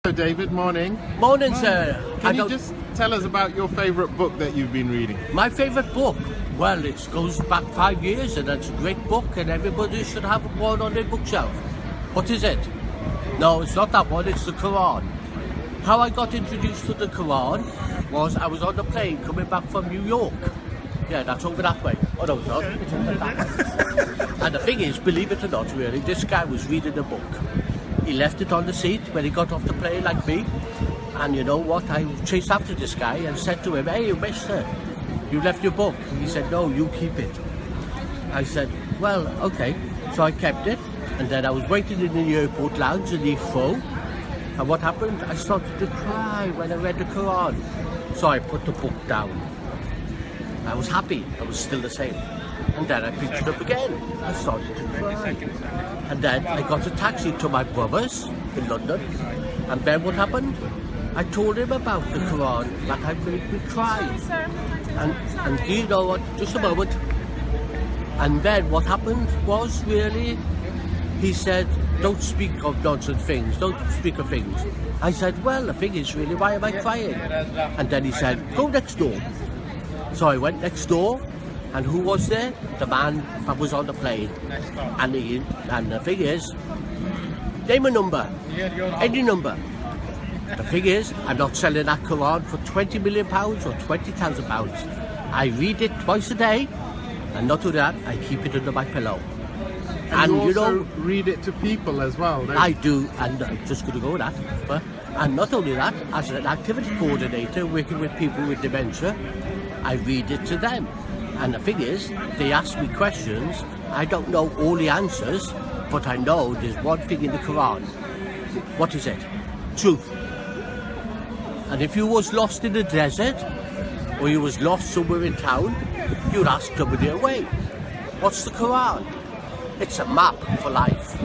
Hello David, morning. Morning, sir. Can you just tell us about your favourite book that you've been reading? My favourite book? Well, it goes back 5 years and it's a great book and everybody should have one on their bookshelf. What is it? No, it's not that one, it's the Quran. How I got introduced to the Quran was I was on the plane coming back from New York. Yeah, that's over that way. Oh no, it's not. It's over that way. And the thing is, believe it or not really, this guy was reading a book. He left it on the seat when he got off the plane like me. And you know what, I chased after this guy and said to him, "Hey mister, you left your book." He said, "No, you keep it." I said, "Well, okay." So I kept it, and then I was waiting in the airport lounge in Heathrow. And what happened? I started to cry when I read the Quran. So I put the book down. I was happy, I was still the same. And then I picked it up again. I started to cry. And then I got a taxi to my brother's in London. And then what happened? I told him about the Quran, that had made me cry. And you know what, just a moment. And then what happened was really, he said, "Don't speak of nonsense things, don't speak of things." I said, "Well, the thing is really, why am I crying?" And then he said, "Go next door." So I went next door, and who was there? The man that was on the plane. And the thing is, name a number, any number. The thing is, I'm not selling that Quran for £20 million or £20,000. I read it twice a day, and not only that, I keep it under my pillow. And you also read it to people as well. I do, and I'm just going to go with that. And not only that, as an activity coordinator working with people with dementia, I read it to them. And the thing is, they ask me questions, I don't know all the answers, but I know there's one thing in the Quran. What is it? Truth. And if you was lost in the desert, or you was lost somewhere in town, you'd ask somebody away. What's the Quran? It's a map for life.